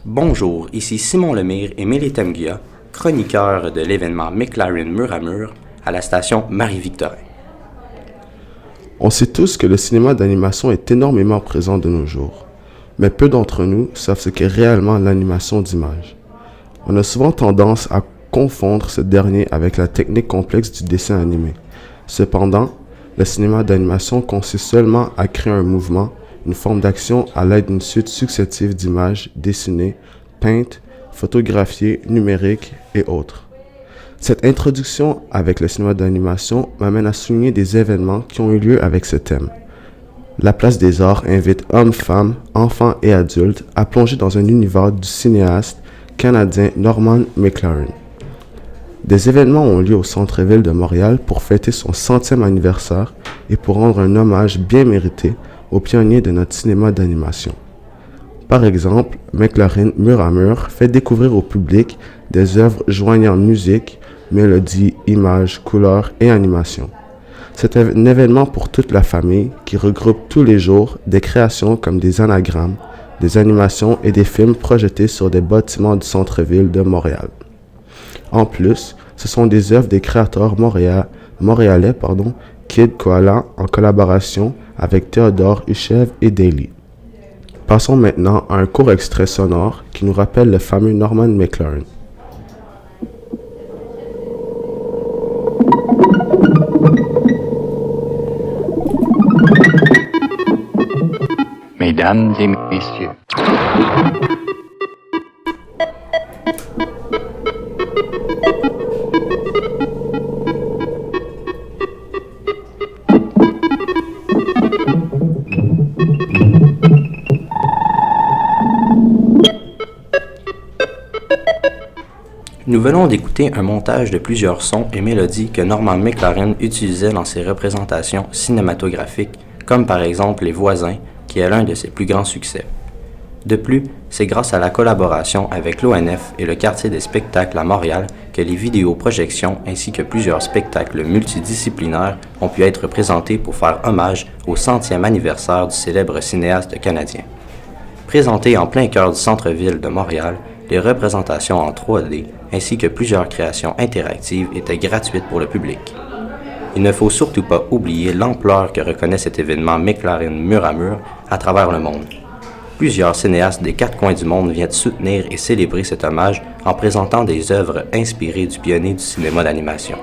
Bonjour, ici Simon Lemire et Mélitem Guia, chroniqueurs de l'événement McLaren Mur à Mur à la station Marie-Victorin. On sait tous que le cinéma d'animation est énormément présent de nos jours, mais peu d'entre nous savent ce qu'est réellement l'animation d'image. On a souvent tendance à confondre ce dernier avec la technique complexe du dessin animé. Cependant, le cinéma d'animation consiste seulement à créer un mouvement, une forme d'action à l'aide d'une suite successive d'images dessinées, peintes, photographiées, numériques et autres. Cette introduction avec le cinéma d'animation m'amène à souligner des événements qui ont eu lieu avec ce thème. La Place des Arts invite hommes, femmes, enfants et adultes à plonger dans un univers du cinéaste canadien Norman McLaren. Des événements ont lieu au centre-ville de Montréal pour fêter son 100e anniversaire et pour rendre un hommage bien mérité aux pionniers de notre cinéma d'animation. Par exemple, McLaren Mur à Mur fait découvrir au public des œuvres joignant musique, mélodie, images, couleurs et animation. C'est un événement pour toute la famille qui regroupe tous les jours des créations comme des anagrammes, des animations et des films projetés sur des bâtiments du centre-ville de Montréal. En plus, ce sont des œuvres des créateurs montréalais, Kid Koala en collaboration avec Théodore Huchev et Daily. Passons maintenant à un court extrait sonore qui nous rappelle le fameux Norman McLaren. Mesdames et messieurs. Nous venons d'écouter un montage de plusieurs sons et mélodies que Norman McLaren utilisait dans ses représentations cinématographiques, comme par exemple Les Voisins, qui est l'un de ses plus grands succès. De plus, c'est grâce à la collaboration avec l'ONF et le quartier des spectacles à Montréal que les vidéoprojections ainsi que plusieurs spectacles multidisciplinaires ont pu être présentés pour faire hommage au 100e anniversaire du célèbre cinéaste canadien. Présentés en plein cœur du centre-ville de Montréal, les représentations en 3D ainsi que plusieurs créations interactives étaient gratuites pour le public. Il ne faut surtout pas oublier l'ampleur que reconnaît cet événement McLaren Mur à Mur à travers le monde. Plusieurs cinéastes des quatre coins du monde viennent soutenir et célébrer cet hommage en présentant des œuvres inspirées du pionnier du cinéma d'animation.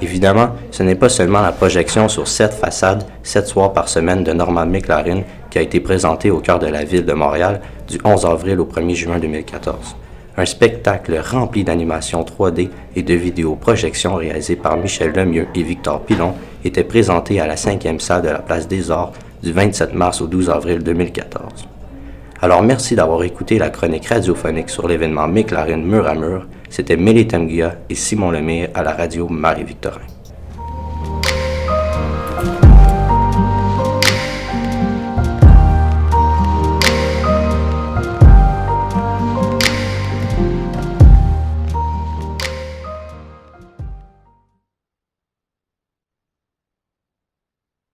Évidemment, ce n'est pas seulement la projection sur 7 façades, 7 soirs par semaine de Norman McLaren qui a été présentée au cœur de la ville de Montréal du 11 avril au 1er juin 2014. Un spectacle rempli d'animations 3D et de vidéoprojections réalisées par Michel Lemieux et Victor Pilon était présenté à la 5e salle de la Place des Arts du 27 mars au 12 avril 2014. Alors merci d'avoir écouté la chronique radiophonique sur l'événement McLaren Mur à Mur. C'était Mélitem Guia et Simon Lemire à la radio Marie-Victorin.